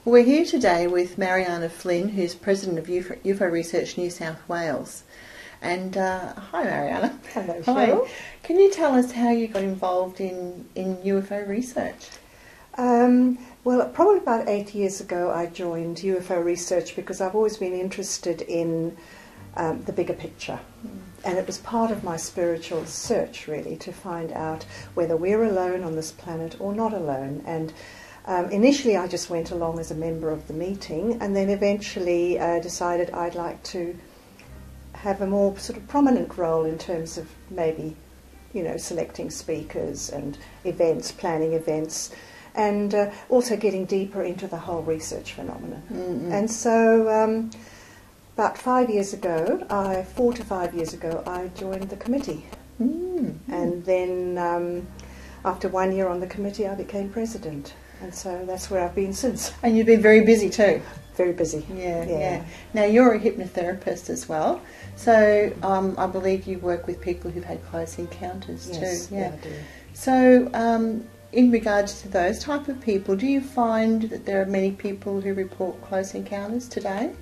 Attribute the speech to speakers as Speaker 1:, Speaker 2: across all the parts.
Speaker 1: Well, we're here today with Mariana Flynn, who's President of UFO Research New South Wales. And hi, Mariana.
Speaker 2: Hello,
Speaker 1: Hi.
Speaker 2: Cheryl.
Speaker 1: Can you tell us how you got involved in UFO research?
Speaker 2: Well, probably about 8 years ago I joined UFO Research because I've always been interested in the bigger picture. And it was part of my spiritual search, really, to find out whether we're alone on this planet or not alone. And initially I just went along as a member of the meeting, and then eventually decided I'd like to have a more sort of prominent role in terms of maybe, you know, selecting speakers and events, planning events, and also getting deeper into the whole research phenomenon.
Speaker 1: Mm-hmm.
Speaker 2: And so about 5 years ago, 4 to 5 years ago, I joined the committee.
Speaker 1: Mm-hmm.
Speaker 2: And then after 1 year on the committee, I became president. And so that's where I've been since.
Speaker 1: And you've been very busy too.
Speaker 2: Very busy.
Speaker 1: Yeah. Now, you're a hypnotherapist as well. So I believe you work with people who've had close encounters
Speaker 2: Yes,
Speaker 1: too.
Speaker 2: yeah, I do.
Speaker 1: So in regards to those type of people, do you find that there are many people who report close encounters today?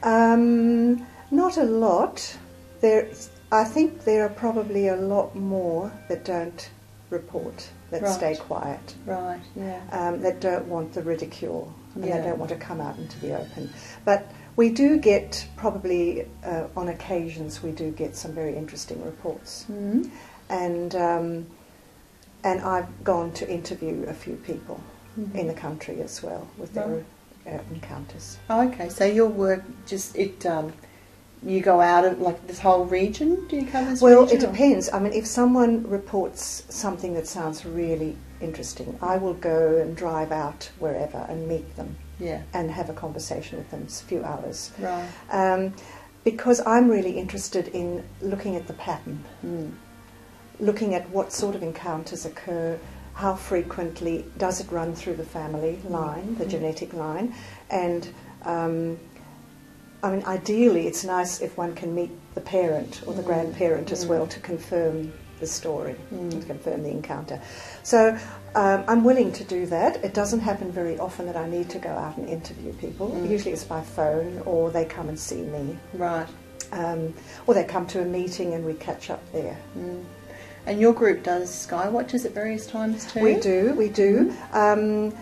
Speaker 2: Not a lot. I think there are probably a lot more that don't report, that
Speaker 1: Right.
Speaker 2: stay quiet,
Speaker 1: Right, yeah.
Speaker 2: that don't want the ridicule, and
Speaker 1: Yeah.
Speaker 2: they don't want to come out into the open. But we do get, probably on occasions, we do get some very interesting reports.
Speaker 1: Mm-hmm.
Speaker 2: And I've gone to interview a few people
Speaker 1: Mm-hmm.
Speaker 2: in the country as well with their encounters.
Speaker 1: Oh, okay, so your work you go out of like this whole region? Do you cover this
Speaker 2: Well,
Speaker 1: region?
Speaker 2: it depends. I mean, if someone reports something that sounds really interesting, I will go and drive out wherever and meet them
Speaker 1: Yeah,
Speaker 2: and have a conversation with them. It's a few hours.
Speaker 1: right.
Speaker 2: Because I'm really interested in looking at the pattern, looking at what sort of encounters occur, how frequently, does it run through the family line, the genetic line, and I mean, ideally, it's nice if one can meet the parent or the grandparent as well to confirm the story, to confirm the encounter. So I'm willing to do that. It doesn't happen very often that I need to go out and interview people. Usually it's by phone, or they come and see me.
Speaker 1: Right.
Speaker 2: Or they come to a meeting and we catch up there.
Speaker 1: And your group does sky watches at various times too?
Speaker 2: We do.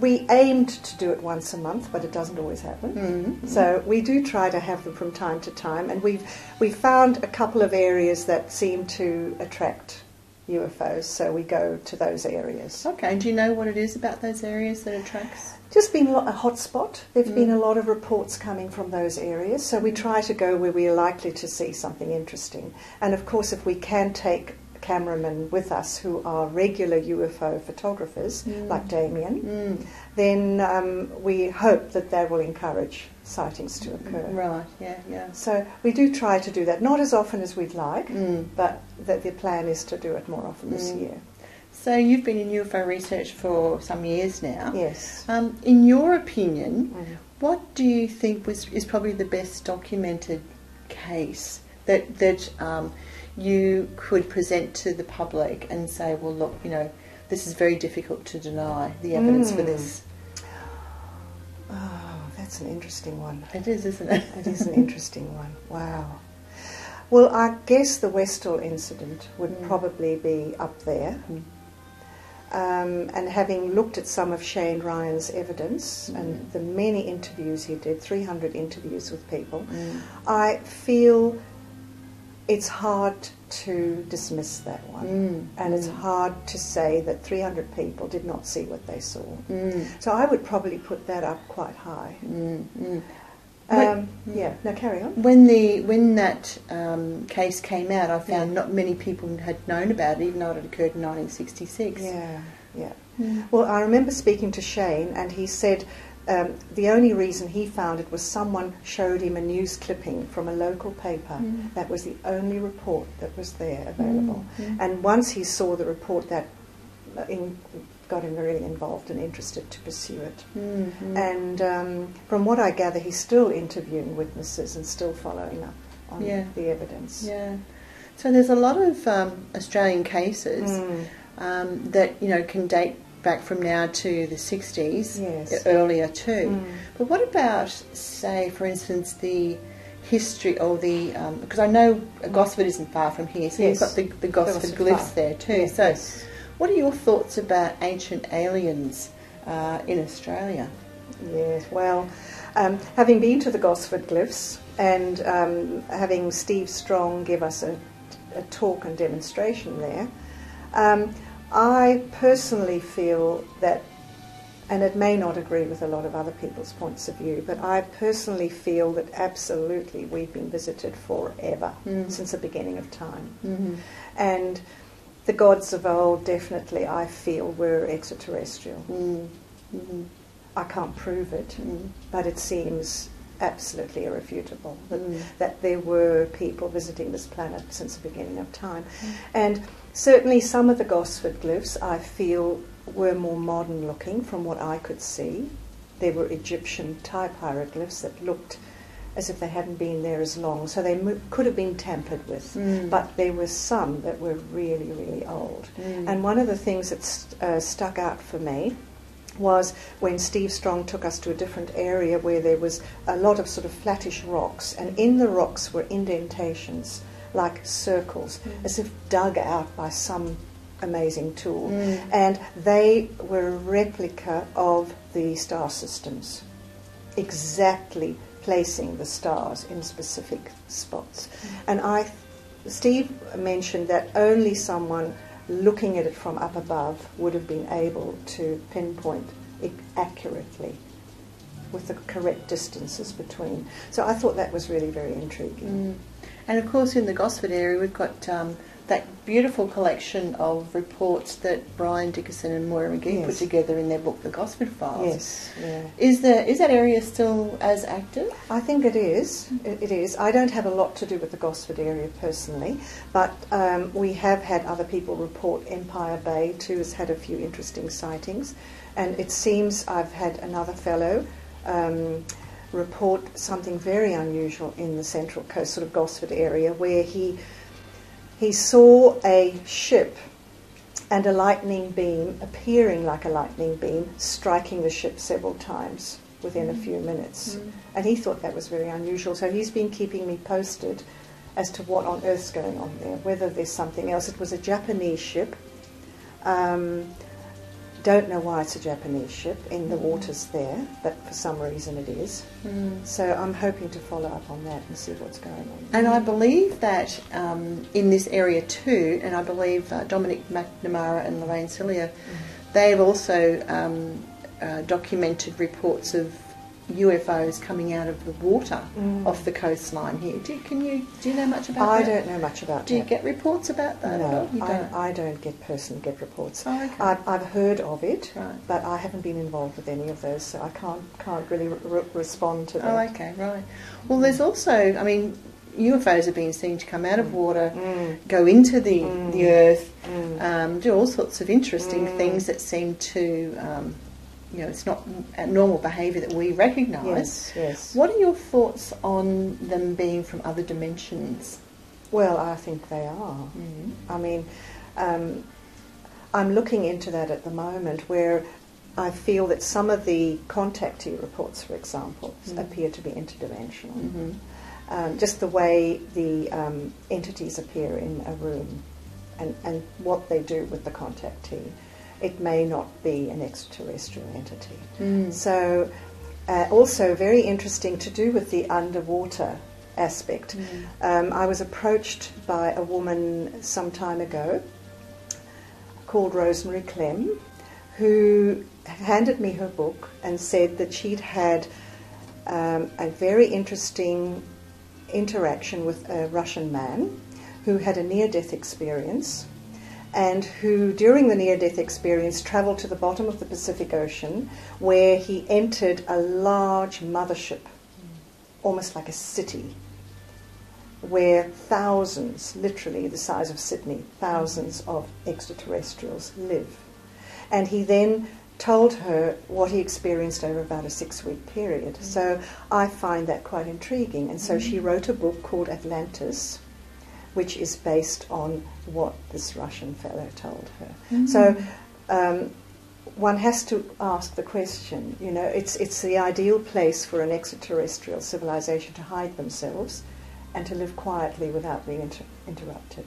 Speaker 2: We aimed to do it once a month, but it doesn't always happen. So we do try to have them from time to time, and we've found a couple of areas that seem to attract UFOs, so we go to those areas.
Speaker 1: Okay, and do you know what it is about those areas that attracts?
Speaker 2: Just been a hot spot. There've been a lot of reports coming from those areas, so we try to go where we are likely to see something interesting. And of course, if we can take cameramen with us who are regular UFO photographers, like Damien, then we hope that that will encourage sightings to occur.
Speaker 1: Right, yeah.
Speaker 2: So we do try to do that, not as often as we'd like, but the plan is to do it more often this year.
Speaker 1: So you've been in UFO research for some years now.
Speaker 2: Yes.
Speaker 1: In your opinion, what do you think is probably the best documented case that you could present to the public and say, well, look, you know, this is very difficult to deny the evidence for this?
Speaker 2: Oh, that's an interesting one.
Speaker 1: It is, isn't it?
Speaker 2: It is an interesting one. Wow. Well, I guess the Westall incident would probably be up there. And having looked at some of Shane Ryan's evidence and the many interviews he did, 300 interviews with people, I feel it's hard to dismiss that one. And it's hard to say that 300 people did not see what they saw. So I would probably put that up quite high. Now carry on.
Speaker 1: When that case came out, I found not many people had known about it, even though it had occurred in 1966.
Speaker 2: Yeah. Well, I remember speaking to Shane, and he said the only reason he found it was someone showed him a news clipping from a local paper. That was the only report that was there available. And once he saw the report, that got him really involved and interested to pursue it. And from what I gather, he's still interviewing witnesses and still following up on the evidence.
Speaker 1: Yeah. So there's a lot of Australian cases that, you know, can date back from now to the 60s,
Speaker 2: Yes.
Speaker 1: earlier too. But what about, say, for instance, the history or the... because I know Gosford isn't far from here, so
Speaker 2: Yes.
Speaker 1: you've got the Gosford glyphs there too.
Speaker 2: Yes,
Speaker 1: So
Speaker 2: yes.
Speaker 1: what are your thoughts about ancient aliens in Australia?
Speaker 2: Yes, well, having been to the Gosford glyphs and having Steve Strong give us a talk and demonstration there, I personally feel that, and it may not agree with a lot of other people's points of view, but I personally feel that absolutely we've been visited forever, since the beginning of time. And the gods of old definitely, I feel, were extraterrestrial. I can't prove it, but it seems absolutely irrefutable that there were people visiting this planet since the beginning of time. And certainly some of the Gosford glyphs, I feel, were more modern looking from what I could see. There were Egyptian type hieroglyphs that looked as if they hadn't been there as long, so they could have been tampered with. But there were some that were really, really old. And one of the things that stuck out for me was when Steve Strong took us to a different area where there was a lot of sort of flattish rocks, and in the rocks were indentations like circles, as if dug out by some amazing tool. And they were a replica of the star systems, exactly placing the stars in specific spots. And Steve mentioned that only someone looking at it from up above would have been able to pinpoint it accurately with the correct distances between. So I thought that was really very intriguing.
Speaker 1: And of course in the Gosford area we've got that beautiful collection of reports that Brian Dickerson and Moira McGee put together in their book, The Gosford Files.
Speaker 2: Yes, yeah.
Speaker 1: Is that area still as active?
Speaker 2: I think it is. It is. I don't have a lot to do with the Gosford area personally, but we have had other people report Empire Bay too has had a few interesting sightings, and it seems I've had another fellow report something very unusual in the Central Coast, sort of Gosford area, where he saw a ship and a lightning beam, appearing like a lightning beam, striking the ship several times within a few minutes. And he thought that was very unusual. So he's been keeping me posted as to what on earth's going on there, whether there's something else. It was a Japanese ship. Don't know why it's a Japanese ship in the waters there, but for some reason it is. So I'm hoping to follow up on that and see what's going on.
Speaker 1: And I believe that in this area too, and I believe Dominic McNamara and Lorraine Cillier, they've also documented reports of UFOs coming out of the water off the coastline here. Do you know much about that?
Speaker 2: I don't know much about that.
Speaker 1: Do you get reports about that?
Speaker 2: No,
Speaker 1: You don't?
Speaker 2: I don't personally get reports.
Speaker 1: Oh, okay.
Speaker 2: I've heard of it,
Speaker 1: Right.
Speaker 2: but I haven't been involved with any of those, so I can't really respond to that.
Speaker 1: Oh, okay, right. Well, there's also, I mean, UFOs are being seen to come out of water, go into the earth, do all sorts of interesting things that seem to... it's not a normal behaviour that we recognise.
Speaker 2: Yes.
Speaker 1: What are your thoughts on them being from other dimensions?
Speaker 2: Well, I think they are. I mean, I'm looking into that at the moment, where I feel that some of the contactee reports, for example, appear to be interdimensional. Just the way the entities appear in a room and what they do with the contactee. It may not be an extraterrestrial entity. So also very interesting to do with the underwater aspect. I was approached by a woman some time ago called Rosemary Clem, who handed me her book and said that she'd had a very interesting interaction with a Russian man who had a near-death experience, and who, during the near-death experience, travelled to the bottom of the Pacific Ocean, where he entered a large mothership, almost like a city, where thousands, literally the size of Sydney, thousands of extraterrestrials live. And he then told her what he experienced over about a 6-week period. So I find that quite intriguing. And so she wrote a book called Atlantis, which is based on what this Russian fellow told her. So one has to ask the question, you know, it's the ideal place for an extraterrestrial civilization to hide themselves and to live quietly without being interrupted.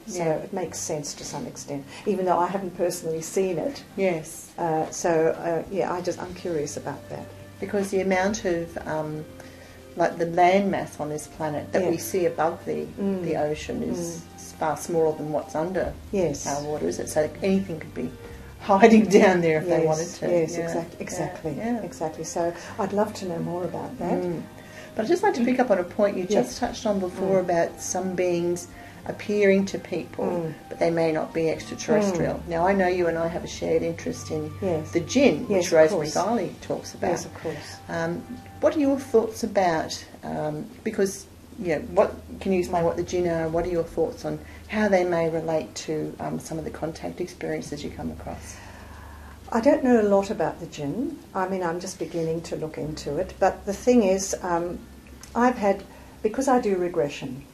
Speaker 2: So it makes sense to some extent, even though I haven't personally seen it.
Speaker 1: Yes.
Speaker 2: I'm curious about that.
Speaker 1: Because the amount of, like the land mass on this planet that we see above the ocean is far smaller than what's under our waters. So anything could be hiding down there if they wanted to.
Speaker 2: Yes, exactly. So I'd love to know more about that.
Speaker 1: But I'd just like to pick up on a point you just touched on before about some beings appearing to people, but they may not be extraterrestrial. Now, I know you and I have a shared interest in the jinn, which Rosemary Guiley talks about.
Speaker 2: Yes, of course.
Speaker 1: What are your thoughts about, because, what can you explain what the jinn are, what are your thoughts on how they may relate to some of the contact experiences you come across?
Speaker 2: I don't know a lot about the jinn. I mean, I'm just beginning to look into it. But the thing is, because I do regression,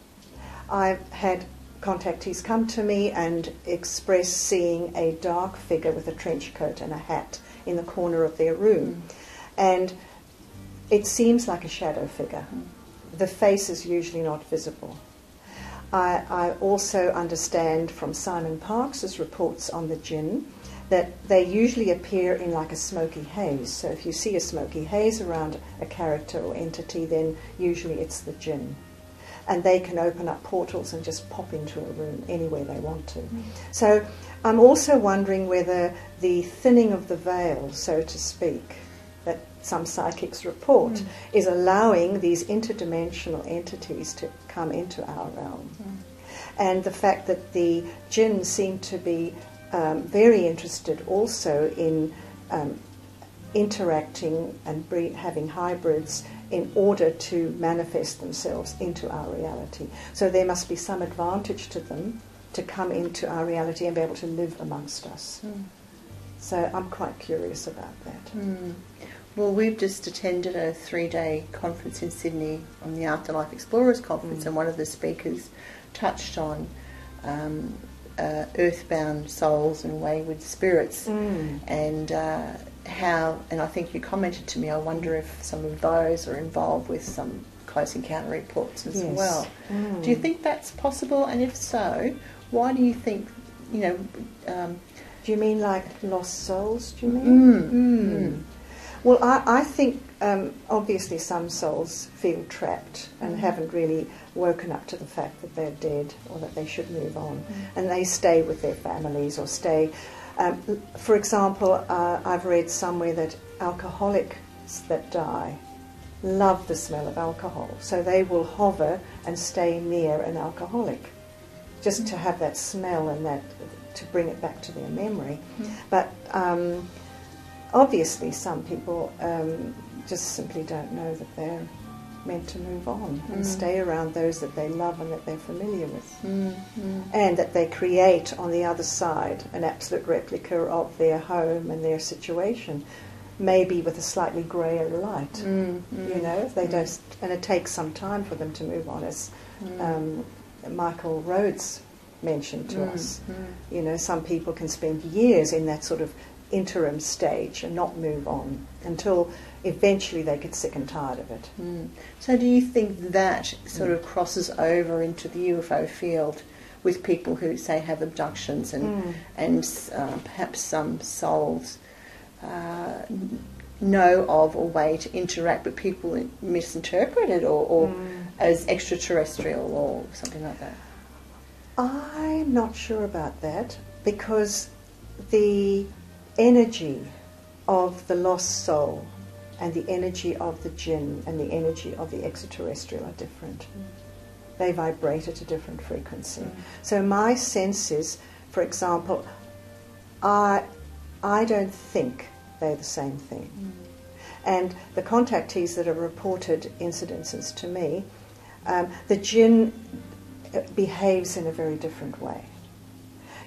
Speaker 2: I've had contactees come to me and express seeing a dark figure with a trench coat and a hat in the corner of their room. And it seems like a shadow figure. The face is usually not visible. I also understand from Simon Parkes' reports on the jinn that they usually appear in like a smoky haze. So if you see a smoky haze around a character or entity, then usually it's the jinn. And they can open up portals and just pop into a room anywhere they want to. So I'm also wondering whether the thinning of the veil, so to speak, that some psychics report, is allowing these interdimensional entities to come into our realm. And the fact that the jinn seem to be very interested also in interacting and having hybrids in order to manifest themselves into our reality. So there must be some advantage to them to come into our reality and be able to live amongst us. So I'm quite curious about that.
Speaker 1: Well, we've just attended a 3-day conference in Sydney on the Afterlife Explorers Conference, and one of the speakers touched on earthbound souls and wayward spirits, and how, and I think you commented to me, I wonder if some of those are involved with some close encounter reports as well. Do you think that's possible? And if so, why do you think,
Speaker 2: do you mean like lost souls, do you mean? Well, I think obviously some souls feel trapped and haven't really woken up to the fact that they're dead or that they should move on, and they stay with their families or stay. For example, I've read somewhere that alcoholics that die love the smell of alcohol, so they will hover and stay near an alcoholic just to have that smell and that to bring it back to their memory. But obviously some people just simply don't know that they're meant to move on and stay around those that they love and that they're familiar with, and that they create on the other side an absolute replica of their home and their situation, maybe with a slightly greyer light. If they don't, and it takes some time for them to move on, as Michael Rhodes mentioned to us. Some people can spend years in that sort of interim stage and not move on until eventually they get sick and tired of it.
Speaker 1: So do you think that sort of crosses over into the UFO field with people who, say, have abductions and perhaps some souls know of a way to interact, but people misinterpret it or as extraterrestrial or something like that?
Speaker 2: I'm not sure about that, because the energy of the lost soul and the energy of the jinn and the energy of the extraterrestrial are different. They vibrate at a different frequency. So my sense is, for example, I don't think they're the same thing. And the contactees that have reported incidences to me, the jinn behaves in a very different way.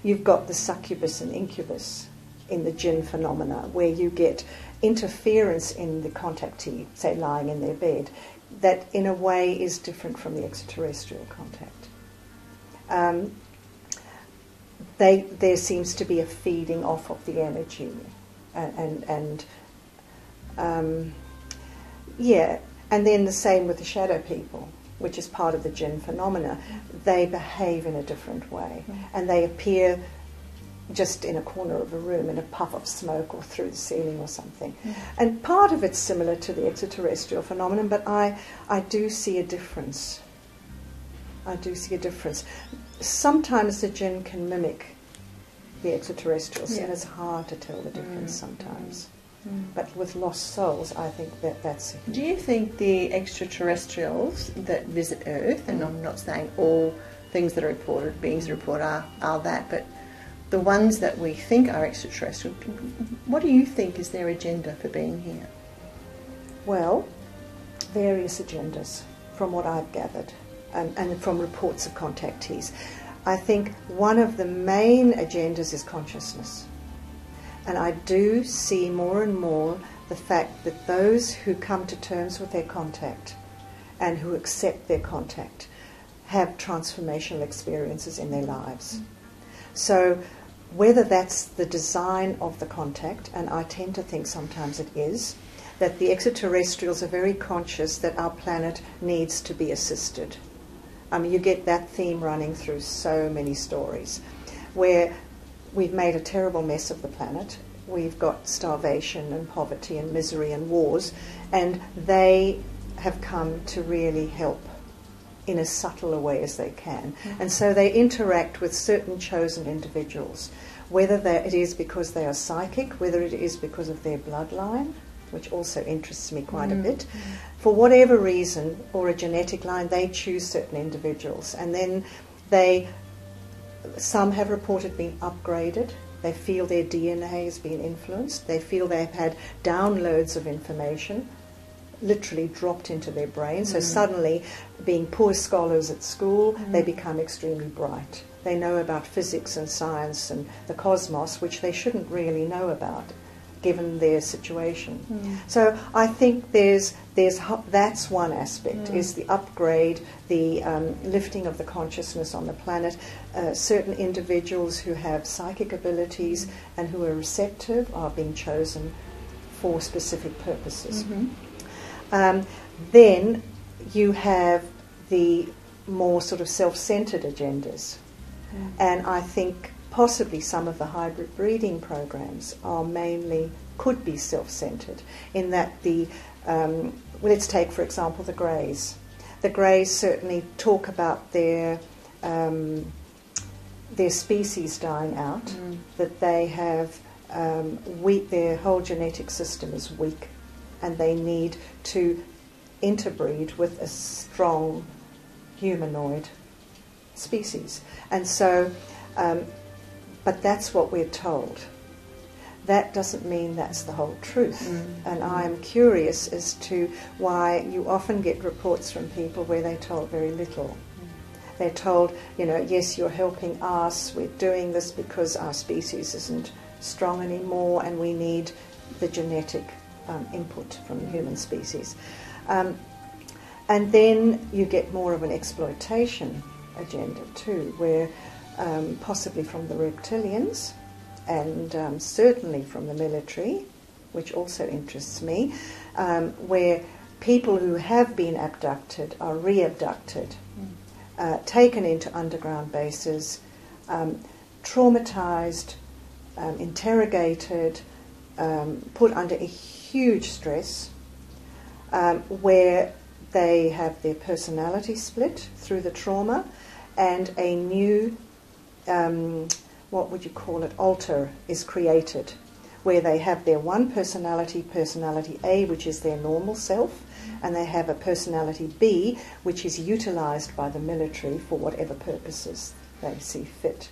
Speaker 2: You've got the succubus and incubus in the jinn phenomena, where you get interference in the contactee, say lying in their bed, that in a way is different from the extraterrestrial contact. There seems to be a feeding off of the energy, Yeah, and then the same with the shadow people, which is part of the jinn phenomena. They behave in a different way, and they appear just in a corner of a room in a puff of smoke or through the ceiling or something. And part of it's similar to the extraterrestrial phenomenon, but I do see a difference. I do see a difference. Sometimes the jinn can mimic the extraterrestrials, and it's hard to tell the difference sometimes. But with lost souls, I think that's...
Speaker 1: Do you think the extraterrestrials that visit Earth, and I'm not saying all things that are reported, beings report are that, but the ones that we think are extraterrestrial, what do you think is their agenda for being here?
Speaker 2: Well, various agendas, from what I've gathered, and from reports of contactees. I think one of the main agendas is consciousness. And I do see more and more the fact that those who come to terms with their contact and who accept their contact have transformational experiences in their lives. So whether that's the design of the contact, and I tend to think sometimes it is, that the extraterrestrials are very conscious that our planet needs to be assisted. I mean, you get that theme running through so many stories, where we've made a terrible mess of the planet. We've got starvation and poverty and misery and wars, and they have come to really help in as subtle a way as they can. And so they interact with certain chosen individuals, whether it is because they are psychic, whether it is because of their bloodline, which also interests me quite a bit. For whatever reason, or a genetic line, they choose certain individuals. And then some have reported being upgraded. They feel their DNA has been influenced. They feel they've had downloads of information literally dropped into their brain. So suddenly, being poor scholars at school, they become extremely bright. They know about physics and science and the cosmos, which they shouldn't really know about, given their situation. So I think that's one aspect, is the upgrade, the lifting of the consciousness on the planet. Certain individuals who have psychic abilities and who are receptive are being chosen for specific purposes. Then you have the more sort of self-centered agendas. And I think possibly some of the hybrid breeding programs could be self-centered, in that let's take, for example, the Greys. The Greys certainly talk about their species dying out, that they have their whole genetic system is weak, and they need to interbreed with a strong humanoid species. And so, but that's what we're told. That doesn't mean that's the whole truth. And I'm curious as to why you often get reports from people where they're told very little. They're told, yes, you're helping us, we're doing this because our species isn't strong anymore and we need the genetic input from the human species. And then you get more of an exploitation agenda too, where possibly from the reptilians, and certainly from the military, which also interests me, where people who have been abducted are re-abducted, taken into underground bases, traumatized, interrogated, put under a huge stress, where they have their personality split through the trauma, and a new what would you call it, alter is created, where they have their one personality, personality A, which is their normal self, and they have a personality B, which is utilized by the military for whatever purposes they see fit.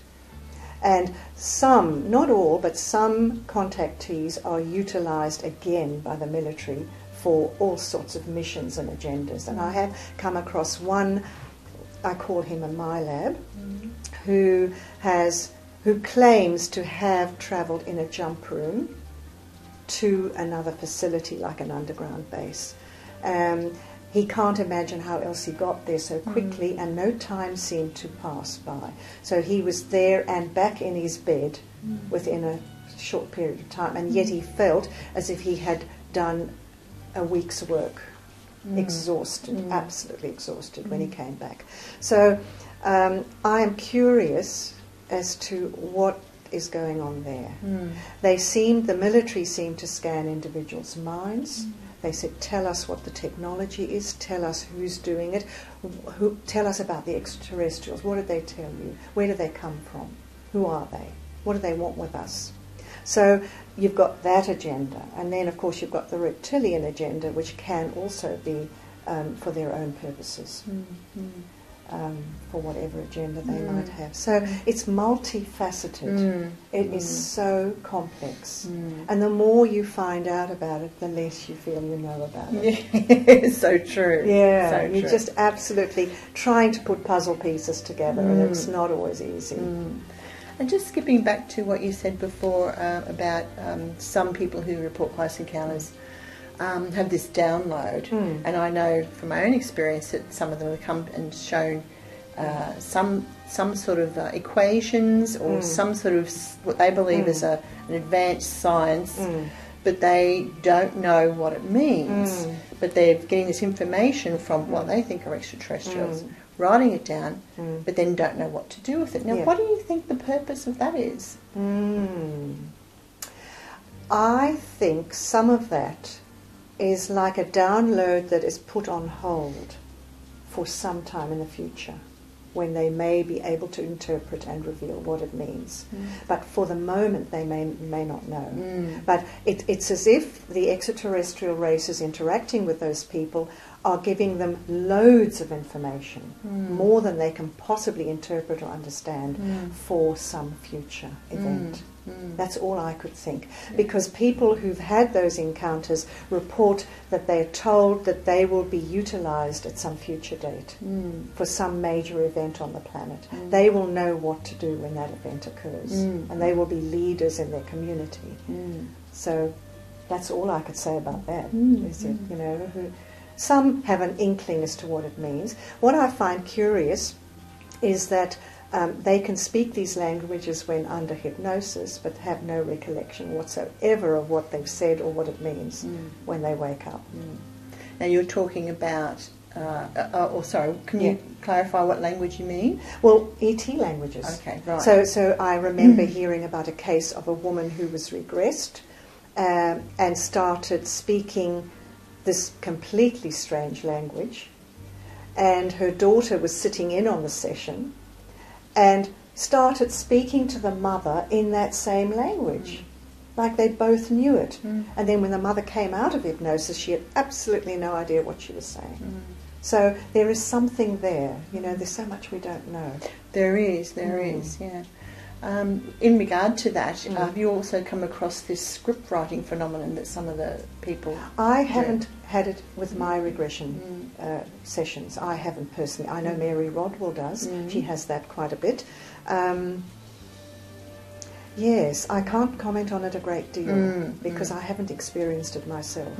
Speaker 2: And some, not all, but some contactees are utilized again by the military for all sorts of missions and agendas. And I have come across one, I call him a MyLab, who claims to have travelled in a jump room to another facility, like an underground base. He can't imagine how else he got there so quickly, and no time seemed to pass by. So he was there and back in his bed within a short period of time, and yet he felt as if he had done a week's work, exhausted, absolutely exhausted when he came back. So I am curious as to what is going on there. The military seemed to scan individuals' minds. They said, tell us what the technology is, tell us who's doing it, tell us about the extraterrestrials. What did they tell you? Where do they come from? Who are they? What do they want with us? So you've got that agenda, and then of course you've got the reptilian agenda, which can also be for their own purposes, for whatever agenda they might have. So it's multifaceted. It is so complex, and the more you find out about it, the less you feel you know about it.
Speaker 1: Yeah, so true.
Speaker 2: Yeah,
Speaker 1: so
Speaker 2: you're
Speaker 1: true.
Speaker 2: just absolutely trying to put puzzle pieces together, and it's not always easy.
Speaker 1: And just skipping back to what you said before about some people who report close encounters have this download, and I know from my own experience that some of them have come and shown some sort of equations or some sort of what they believe is an advanced science, but they don't know what it means. But they're getting this information from what they think are extraterrestrials, writing it down, but then don't know what to do with it. Now, what do you think the purpose of that is?
Speaker 2: I think some of that is like a download that is put on hold for some time in the future, when they may be able to interpret and reveal what it means. But for the moment they may not know. But it's as if the extraterrestrial races interacting with those people are giving them loads of information, more than they can possibly interpret or understand for some future event. That's all I could think. Because people who've had those encounters report that they're told that they will be utilised at some future date for some major event on the planet. They will know what to do when that event occurs, and they will be leaders in their community. So that's all I could say about that. Is it, you know, some have an inkling as to what it means. What I find curious is that they can speak these languages when under hypnosis, but have no recollection whatsoever of what they've said or what it means when they wake up.
Speaker 1: Now you're talking about, can you clarify what language you mean?
Speaker 2: Well, ET languages.
Speaker 1: Okay, right.
Speaker 2: So I remember hearing about a case of a woman who was regressed and started speaking this completely strange language, and her daughter was sitting in on the session and started speaking to the mother in that same language, like they both knew it. And then when the mother came out of hypnosis, she had absolutely no idea what she was saying. So there is something there. You know, there's so much we don't know.
Speaker 1: There is, yeah. In regard to that, have you also come across this script writing phenomenon that some of the people
Speaker 2: I haven't had it with my regression sessions. I haven't personally. I know Mary Rodwell does. She has that quite a bit. Yes, I can't comment on it a great deal because I haven't experienced it myself.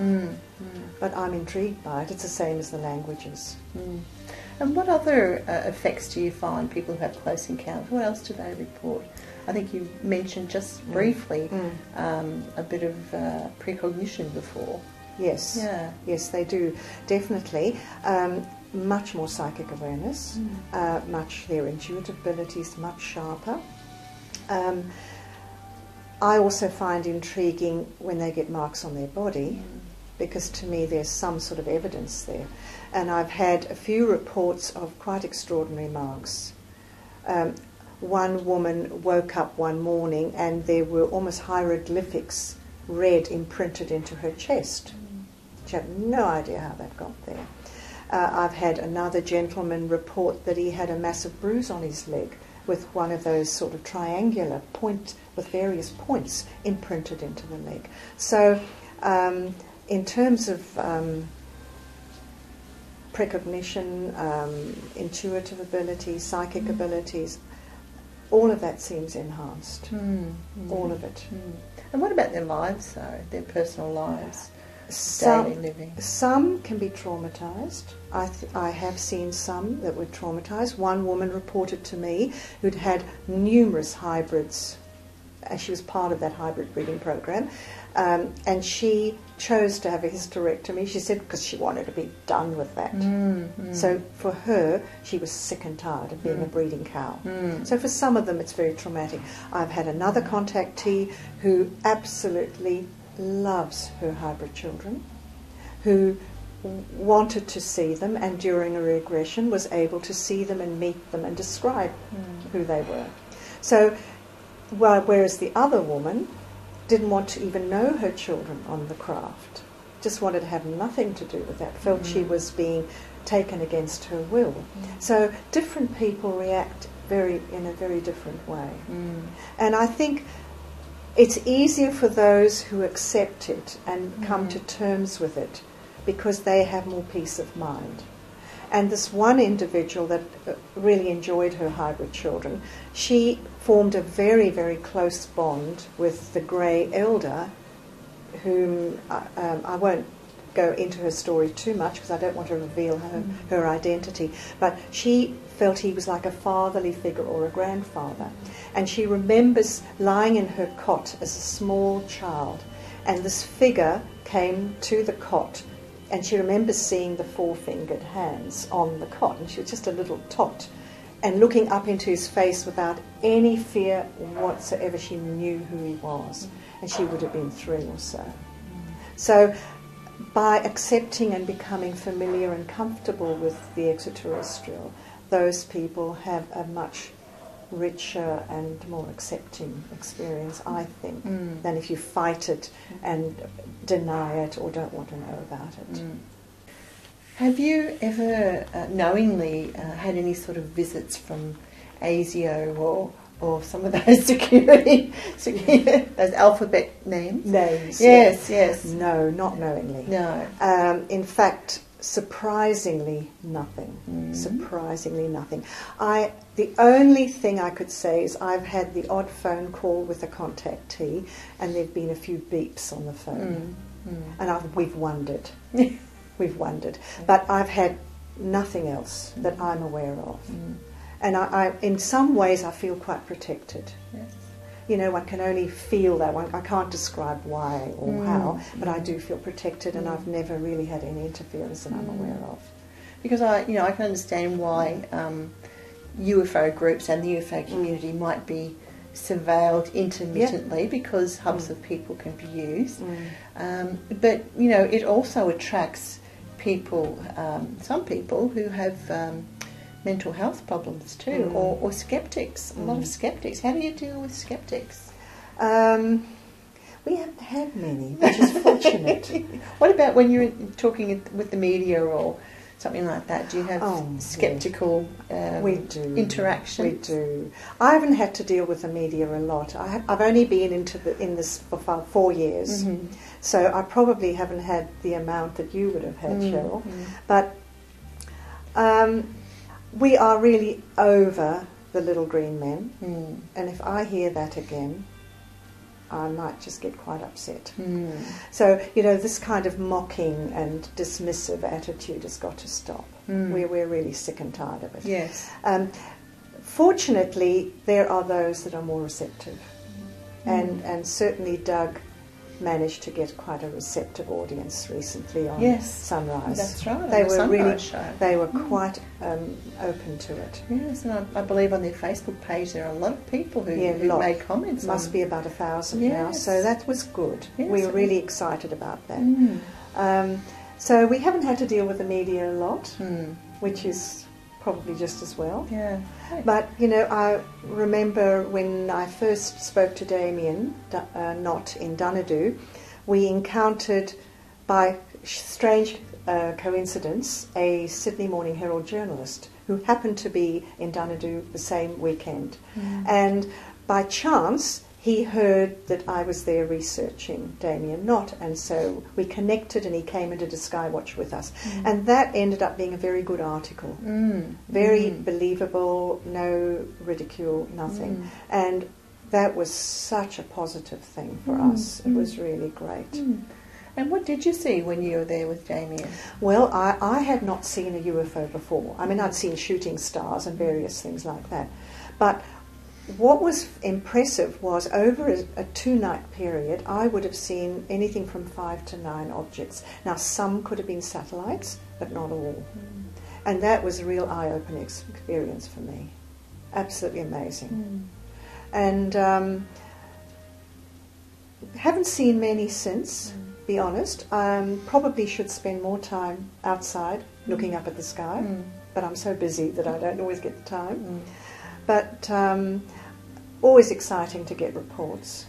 Speaker 2: But I'm intrigued by it. It's the same as the languages.
Speaker 1: And what other effects do you find people who have close encounters? What else do they report? I think you mentioned just briefly a bit of precognition before.
Speaker 2: Yes, yes, they do, definitely. Much more psychic awareness, their intuitive abilities much sharper. I also find intriguing when they get marks on their body, because to me there's some sort of evidence there. And I've had a few reports of quite extraordinary marks. One woman woke up one morning and there were almost hieroglyphics, red, imprinted into her chest. She had no idea how that got there. I've had another gentleman report that he had a massive bruise on his leg with one of those sort of triangular point with various points imprinted into the leg. So in terms of precognition, intuitive abilities, psychic abilities, all of that seems enhanced. All of it.
Speaker 1: And what about their lives, though? Their personal lives, daily living?
Speaker 2: Some can be traumatised. I have seen some that were traumatised. One woman reported to me who'd had numerous hybrids she was part of that hybrid breeding program, and she chose to have a hysterectomy. She said because she wanted to be done with that. So for her, she was sick and tired of being a breeding cow. So for some of them, it's very traumatic. I've had another contactee who absolutely loves her hybrid children, who wanted to see them, and during a regression was able to see them and meet them and describe who they were. So, whereas the other woman didn't want to even know her children on the craft, just wanted to have nothing to do with that, felt she was being taken against her will. So different people react in a very different way. And I think it's easier for those who accept it and come to terms with it, because they have more peace of mind. And this one individual that really enjoyed her hybrid children, she formed a very, very close bond with the grey elder, whom I won't go into her story too much because I don't want to reveal her identity, but she felt he was like a fatherly figure or a grandfather. And she remembers lying in her cot as a small child, and this figure came to the cot, and she remembers seeing the four-fingered hands on the cot, and she was just a little tot, and looking up into his face without any fear whatsoever. She knew who he was, and she would have been 3 or so. So by accepting and becoming familiar and comfortable with the extraterrestrial, those people have a much richer and more accepting experience, I think, than if you fight it and deny it or don't want to know about it.
Speaker 1: Have you ever knowingly had any sort of visits from ASIO or some of those security those alphabet names?
Speaker 2: Names.
Speaker 1: Yes.
Speaker 2: No, not knowingly.
Speaker 1: No.
Speaker 2: In fact, surprisingly nothing. Surprisingly nothing. The only thing I could say is I've had the odd phone call with a contactee, and there've been a few beeps on the phone, and we've wondered. We've wondered, but I've had nothing else that I'm aware of, and I in some ways I feel quite protected.
Speaker 1: Yes.
Speaker 2: You know, one can only feel that. I can't describe why or how, but I do feel protected, and I've never really had any interference that I'm aware of.
Speaker 1: Because I can understand why UFO groups and the UFO community might be surveilled intermittently because hubs of people can be used. But it also attracts people, some people who have mental health problems too, or skeptics. A lot of skeptics. How do you deal with skeptics?
Speaker 2: We haven't had many, which is fortunate.
Speaker 1: What about when you're talking with the media or something like that? Do you have sceptical interaction?
Speaker 2: We do. I haven't had to deal with the media a lot. I've only been in this for 4 years, so I probably haven't had the amount that you would have had, Cheryl. But we are really over the little green men, and if I hear that again, I might just get quite upset. So, this kind of mocking and dismissive attitude has got to stop. We're really sick and tired of it.
Speaker 1: Yes.
Speaker 2: Fortunately, there are those that are more receptive. And certainly Doug managed to get quite a receptive audience recently on Sunrise.
Speaker 1: That's right.
Speaker 2: They were really, they were quite open to it.
Speaker 1: Yes, and I believe on their Facebook page there are a lot of people who made comments.
Speaker 2: Must be about 1,000 now, so that was good.
Speaker 1: Yes,
Speaker 2: we were really excited about that. So we haven't had to deal with the media a lot, which is probably just as well.
Speaker 1: Yeah.
Speaker 2: But, I remember when I first spoke to Damien, not in Dunedoo, we encountered, by strange coincidence, a Sydney Morning Herald journalist who happened to be in Dunedoo the same weekend. And by chance, he heard that I was there researching Damien Knott, and so we connected and he came and did a Skywatch with us. And that ended up being a very good article. Very believable, no ridicule, nothing. And that was such a positive thing for us. It was really great.
Speaker 1: And what did you see when you were there with Damien?
Speaker 2: Well, I had not seen a UFO before. I mean, I'd seen shooting stars and various things like that. But what was impressive was over a 2-night period, I would have seen anything from 5 to 9 objects. Now, some could have been satellites, but not all. And that was a real eye-opening experience for me. Absolutely amazing. And haven't seen many since, be honest. Probably should spend more time outside looking up at the sky, but I'm so busy that I don't always get the time. But always exciting to get reports.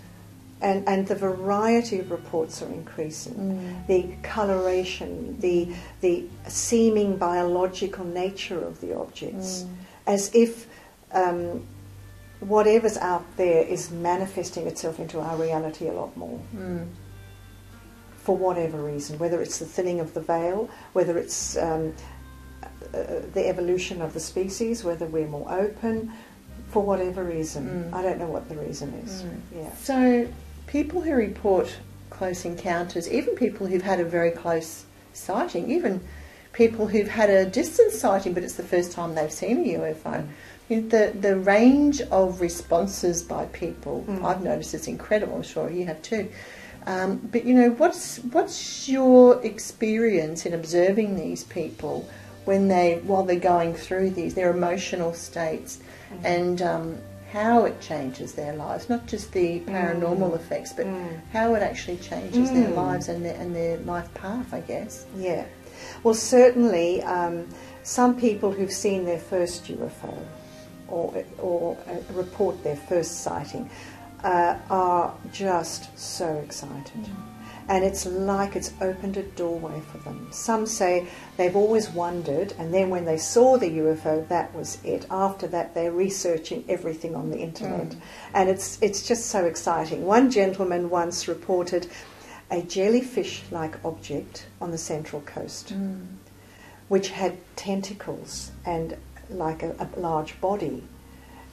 Speaker 2: And the variety of reports are increasing. The coloration, the seeming biological nature of the objects, as if whatever's out there is manifesting itself into our reality a lot more. For whatever reason, whether it's the thinning of the veil, whether it's the evolution of the species, whether we're more open, for whatever reason. I don't know what the reason is. Yeah.
Speaker 1: So people who report close encounters, even people who've had a very close sighting, even people who've had a distant sighting but it's the first time they've seen a UFO, the range of responses by people, I've noticed is incredible. I'm sure you have too. But what's your experience in observing these people while they're going through their emotional states, and how it changes their lives, not just the paranormal effects, but how it actually changes their lives and their life path, I guess.
Speaker 2: Yeah. Well, certainly some people who've seen their first UFO or report their first sighting are just so excited. And it's like it's opened a doorway for them. Some say they've always wondered, and then when they saw the UFO, that was it. After that, they're researching everything on the internet. And it's just so exciting. One gentleman once reported a jellyfish-like object on the Central Coast, which had tentacles and like a large body.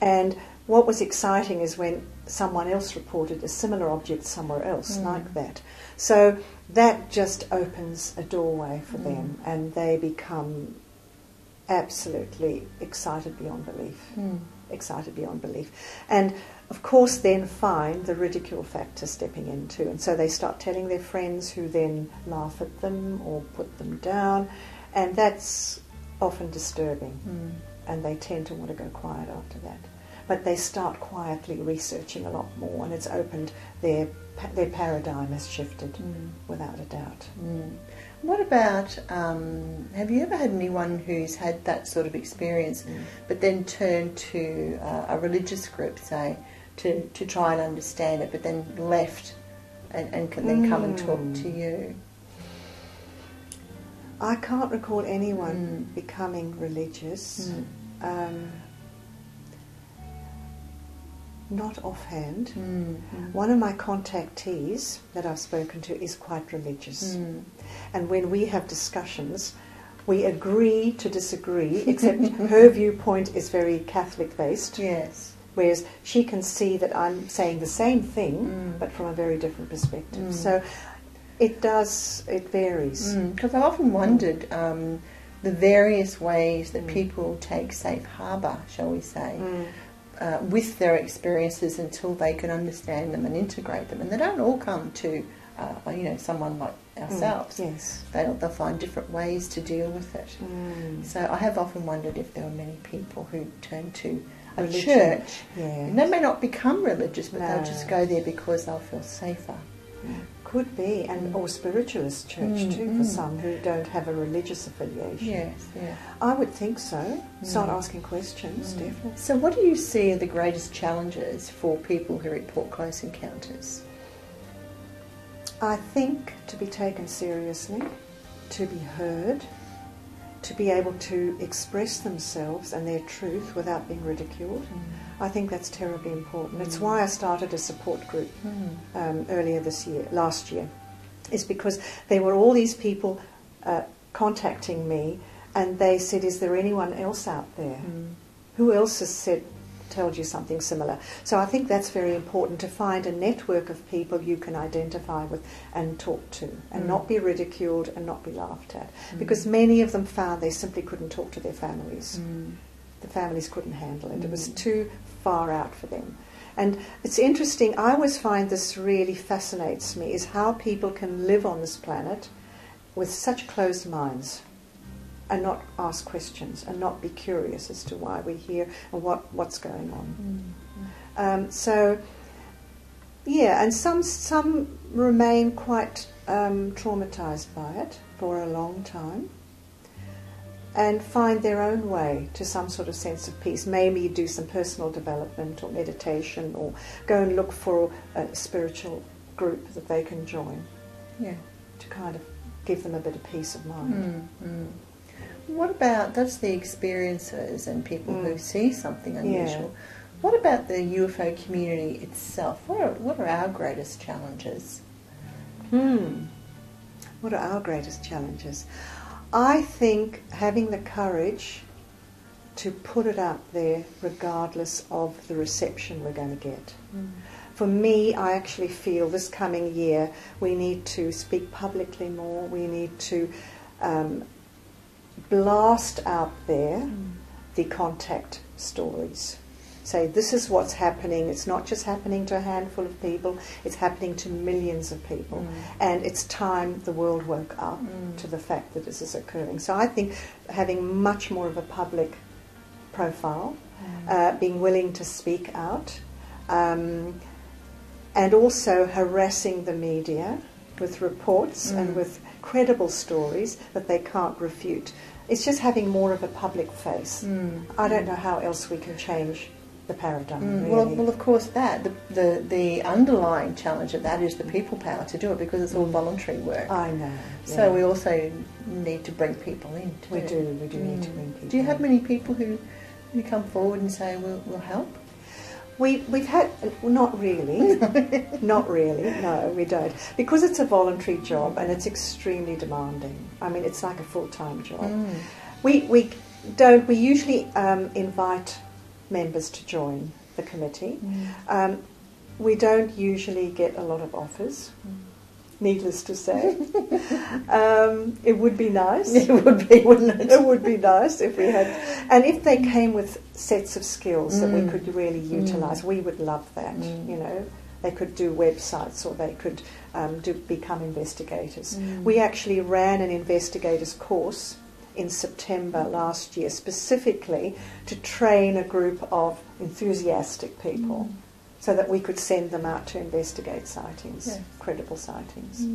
Speaker 2: And what was exciting is when someone else reported a similar object somewhere else like that. So that just opens a doorway for them, and they become absolutely excited beyond belief. Excited beyond belief. And of course then find the ridicule factor stepping in too. And so they start telling their friends, who then laugh at them or put them down. And that's often disturbing. And they tend to want to go quiet after that. But they start quietly researching a lot more, and it's opened their paradigm has shifted, without a doubt.
Speaker 1: What about, have you ever had anyone who's had that sort of experience, but then turned to a religious group, say, to try and understand it, but then left and can then come and talk to you?
Speaker 2: I can't recall anyone becoming religious. Not offhand. One of my contactees that I've spoken to is quite religious. And when we have discussions, we agree to disagree, except her viewpoint is very Catholic-based.
Speaker 1: Yes.
Speaker 2: Whereas she can see that I'm saying the same thing, but from a very different perspective. So it varies.
Speaker 1: Because I've often wondered the various ways that people take safe harbour, shall we say, with their experiences until they can understand them and integrate them. And they don't all come to, someone like ourselves.
Speaker 2: Yes.
Speaker 1: They'll find different ways to deal with it. So I have often wondered if there were many people who turn to a
Speaker 2: religion.
Speaker 1: church.
Speaker 2: Yes.
Speaker 1: And they may not become religious, but they'll just go there because they'll feel safer.
Speaker 2: Could be, or spiritualist church too, for some who don't have a religious affiliation.
Speaker 1: Yes, yeah.
Speaker 2: I would think so. Start asking questions, definitely.
Speaker 1: So what do you see are the greatest challenges for people who report close encounters?
Speaker 2: I think to be taken seriously, to be heard, to be able to express themselves and their truth without being ridiculed. I think that's terribly important. It's why I started a support group last year, is because there were all these people contacting me, and they said, is there anyone else out there? Who else has told you something similar? So I think that's very important, to find a network of people you can identify with and talk to, and not be ridiculed and not be laughed at. Because many of them found they simply couldn't talk to their families. The families couldn't handle it. It was too far out for them. And it's interesting, I always find this really fascinates me, is how people can live on this planet with such closed minds and not ask questions and not be curious as to why we're here and what's going on. So, yeah, and some remain quite traumatized by it for a long time and find their own way to some sort of sense of peace. Maybe do some personal development or meditation or go and look for a spiritual group that they can join to kind of give them a bit of peace of mind.
Speaker 1: What about, that's the experiencers and people who see something unusual. What about the UFO community itself? What are our greatest challenges?
Speaker 2: What are our greatest challenges? I think having the courage to put it out there regardless of the reception we're going to get. For me, I actually feel this coming year we need to speak publicly more. We need to blast out there the contact stories. Say, this is what's happening. It's not just happening to a handful of people, it's happening to millions of people. And it's time the world woke up to the fact that this is occurring. So I think having much more of a public profile, being willing to speak out, and also harassing the media with reports and with credible stories that they can't refute. It's just having more of a public face. I don't know how else we can change the paradigm, really.
Speaker 1: Well, of course, the underlying challenge of that is the people power to do it, because it's all voluntary work.
Speaker 2: I know.
Speaker 1: So we also need to bring people in too.
Speaker 2: We do need to bring people.
Speaker 1: Do you have many people who come forward and say we'll help?
Speaker 2: We've had, not really, not really, no, we don't. Because it's a voluntary job and it's extremely demanding. I mean, it's like a full-time job. We usually invite members to join the committee. We don't usually get a lot of offers, needless to say. It would be nice.
Speaker 1: It would be, wouldn't it?
Speaker 2: It would be nice if we had. And if they came with sets of skills that we could really utilise, we would love that. You know, they could do websites or they could become investigators. We actually ran an investigators course in September last year, specifically to train a group of enthusiastic people so that we could send them out to investigate sightings, credible sightings.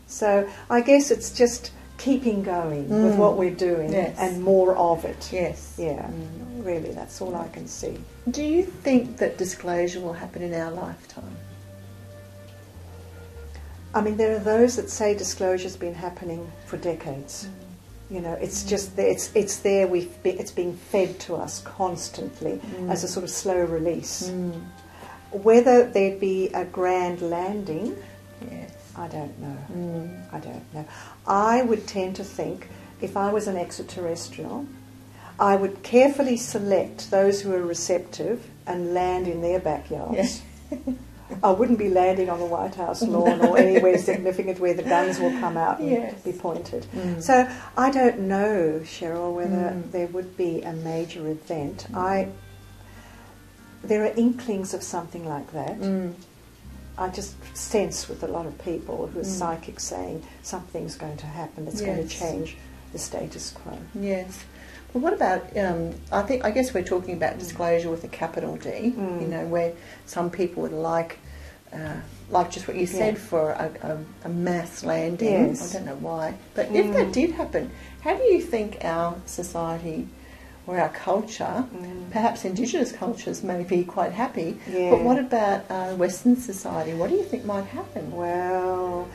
Speaker 2: So I guess it's just keeping going with what we're doing and more of it.
Speaker 1: Yes.
Speaker 2: Yeah, really, that's all I can see.
Speaker 1: Do you think that disclosure will happen in our lifetime?
Speaker 2: I mean, there are those that say disclosure's been happening for decades. You know, it's just there, it's there. It's being fed to us constantly as a sort of slow release. Whether there'd be a grand landing, I don't know. I don't know. I would tend to think, if I was an extraterrestrial, I would carefully select those who are receptive and land in their backyards. I wouldn't be landing on the White House lawn or anywhere significant where the guns will come out and be pointed. So I don't know, Cheryl, whether there would be a major event. There are inklings of something like that. I just sense with a lot of people who are psychic saying something's going to happen that's going to change the status quo.
Speaker 1: Yes. Well, what about, I guess we're talking about disclosure with a capital D, you know, where some people would like just what you said, for a mass landing. I don't know why. But if that did happen, how do you think our society or our culture, perhaps Indigenous cultures may be quite happy, but what about Western society? What do you think might happen?
Speaker 2: Well,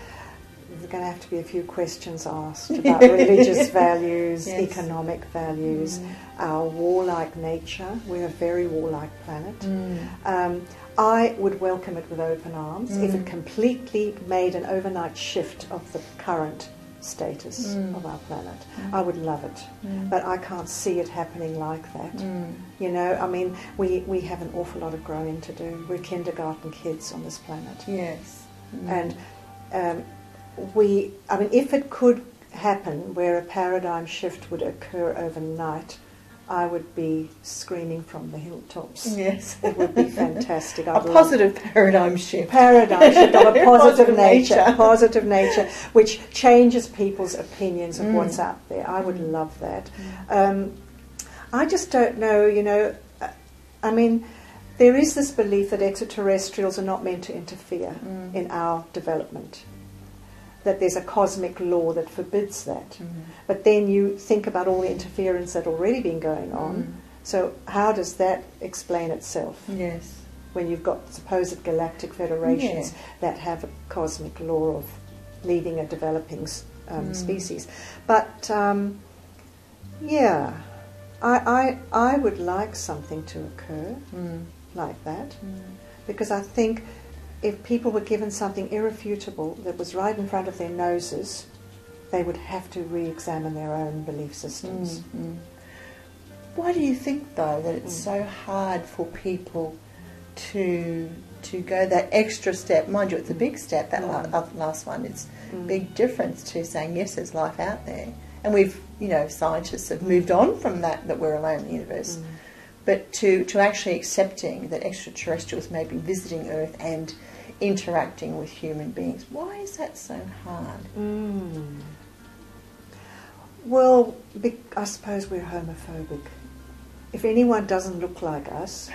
Speaker 2: there's going to have to be a few questions asked about religious values, economic values, our warlike nature. We're a very warlike planet. I would welcome it with open arms if it completely made an overnight shift of the current status of our planet. I would love it, but I can't see it happening like that. You know, I mean, we have an awful lot of growing to do. We're kindergarten kids on this planet.
Speaker 1: Yes.
Speaker 2: And if it could happen where a paradigm shift would occur overnight, I would be screaming from the hilltops.
Speaker 1: Yes.
Speaker 2: It would be fantastic.
Speaker 1: A positive paradigm shift.
Speaker 2: Paradigm shift of a positive
Speaker 1: nature.
Speaker 2: Positive nature, which changes people's opinions of what's out there. I would love that. I just don't know, you know, I mean, there is this belief that extraterrestrials are not meant to interfere in our development, that there's a cosmic law that forbids that. But then you think about all the interference that already been going on. So how does that explain itself?
Speaker 1: Yes.
Speaker 2: When you've got supposed galactic federations that have a cosmic law of leading a developing species. But, yeah, I would like something to occur like that, because I think if people were given something irrefutable that was right in front of their noses, they would have to re-examine their own belief systems.
Speaker 1: Why do you think, though, that it's so hard for people to go that extra step? Mind you, it's a big step, that last one. It's a big difference to saying, yes, there's life out there. And we've, you know, scientists have moved on from that we're alone in the universe. But to actually accepting that extraterrestrials may be visiting Earth and interacting with human beings, why is that so hard?
Speaker 2: Well, I suppose we're homophobic. If anyone doesn't look like us,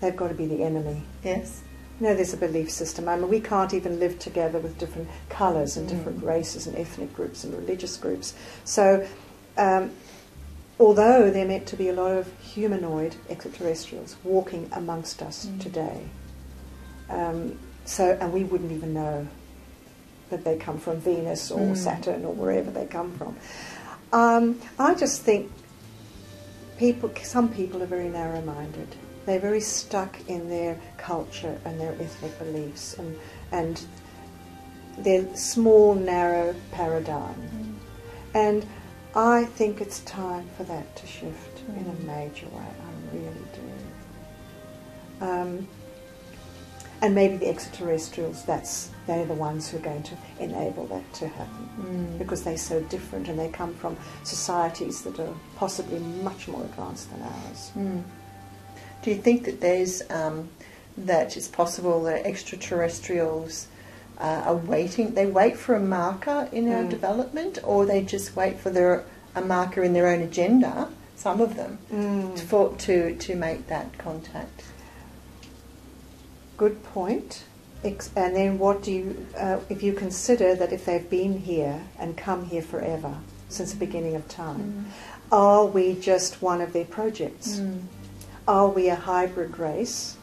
Speaker 2: they've got to be the enemy.
Speaker 1: Yes.
Speaker 2: No, there's a belief system. I mean, we can't even live together with different colours and different races and ethnic groups and religious groups. So, although there are meant to be a lot of humanoid extraterrestrials walking amongst us today, and we wouldn't even know that they come from Venus or Saturn or wherever they come from. I just think some people are very narrow-minded. They're very stuck in their culture and their ethnic beliefs and their small, narrow paradigm. And I think it's time for that to shift in a major way. I really do. And maybe the extraterrestrials, they're the ones who are going to enable that to happen, because they're so different and they come from societies that are possibly much more advanced than ours.
Speaker 1: Do you think that there's that it's possible that extraterrestrials are waiting? They wait for a marker in our development, or they just wait for a marker in their own agenda? Some of them to make that contact.
Speaker 2: Good point. And then what do you, if you consider that if they've been here and come here forever, since the beginning of time, are we just one of their projects? Are we a hybrid race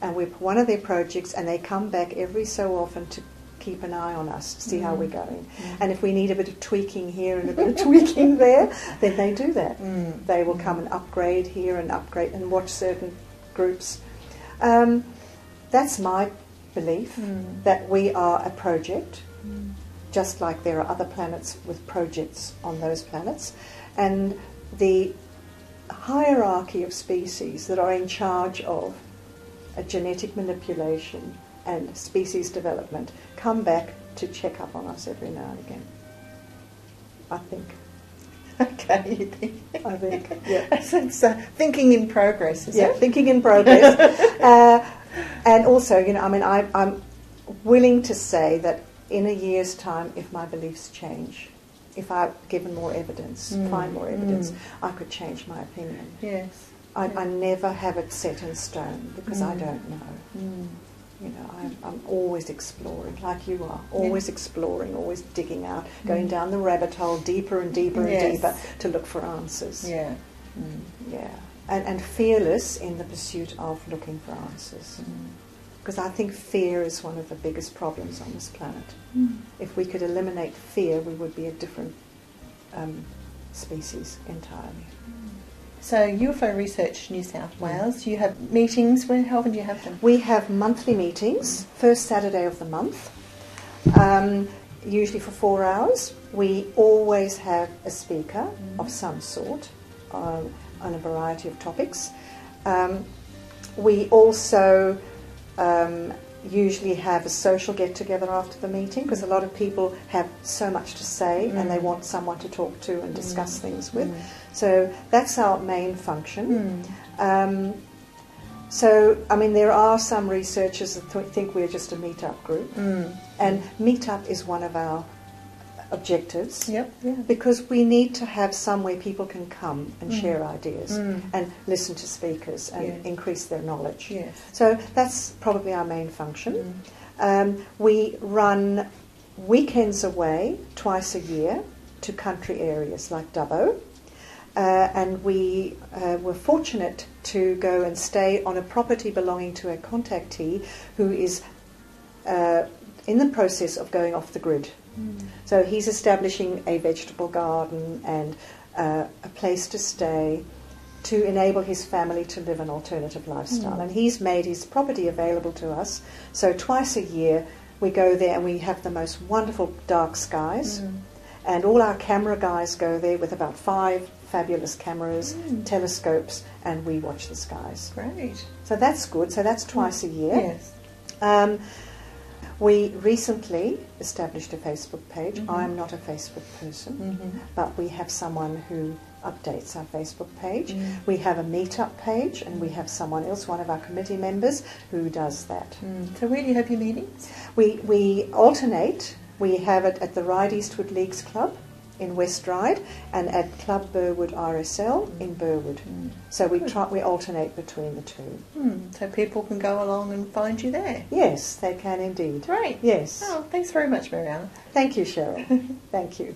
Speaker 2: and we're one of their projects and they come back every so often to keep an eye on us to see how we're going? And if we need a bit of tweaking here and a bit of tweaking there, then they do that. They will come and upgrade here and upgrade and watch certain groups. That's my belief, that we are a project, just like there are other planets with projects on those planets. And the hierarchy of species that are in charge of a genetic manipulation and species development come back to check up on us every now and again. I think.
Speaker 1: Okay, you think?
Speaker 2: I think, yeah.
Speaker 1: It's thinking in progress, is it?
Speaker 2: Thinking in progress. And also, you know, I mean, I'm willing to say that in a year's time, if my beliefs change, if I've given more evidence, find more evidence, I could change my opinion.
Speaker 1: Yes.
Speaker 2: I never have it set in stone because I don't know. You know, I'm always exploring, like you are, always exploring, always digging out, going down the rabbit hole deeper and deeper and deeper to look for answers. Yeah. And fearless in the pursuit of looking for answers. Because I think fear is one of the biggest problems on this planet. If we could eliminate fear, we would be a different species entirely.
Speaker 1: So UFO Research New South Wales, you have meetings. How often do you have them?
Speaker 2: We have monthly meetings, first Saturday of the month, usually for 4 hours. We always have a speaker of some sort on a variety of topics. We also usually have a social get-together after the meeting, because a lot of people have so much to say and they want someone to talk to and discuss things with. So that's our main function. So, I mean, there are some researchers that think we're just a meet-up group, and meet-up is one of our objectives, because we need to have somewhere people can come and share ideas and listen to speakers and increase their knowledge. So that's probably our main function. We run weekends away twice a year to country areas like Dubbo, and we were fortunate to go and stay on a property belonging to a contactee who is in the process of going off the grid. So he's establishing a vegetable garden and a place to stay to enable his family to live an alternative lifestyle. And he's made his property available to us. So twice a year we go there and we have the most wonderful dark skies. And all our camera guys go there with about 5 fabulous cameras, telescopes, and we watch the skies.
Speaker 1: Great.
Speaker 2: So that's good. So that's twice a year. We recently established a Facebook page. I'm not a Facebook person, but we have someone who updates our Facebook page. We have a meetup page, and we have someone else, one of our committee members, who does that.
Speaker 1: So where do you have your meetings?
Speaker 2: We alternate. We have it at the Ryde Eastwood Leagues Club in West Ryde and at Club Burwood RSL in Burwood. So we alternate between the two.
Speaker 1: So people can go along and find you there?
Speaker 2: Yes, they can indeed.
Speaker 1: Great.
Speaker 2: Yes.
Speaker 1: Oh, thanks very much, Mariana.
Speaker 2: Thank you, Cheryl. Thank you.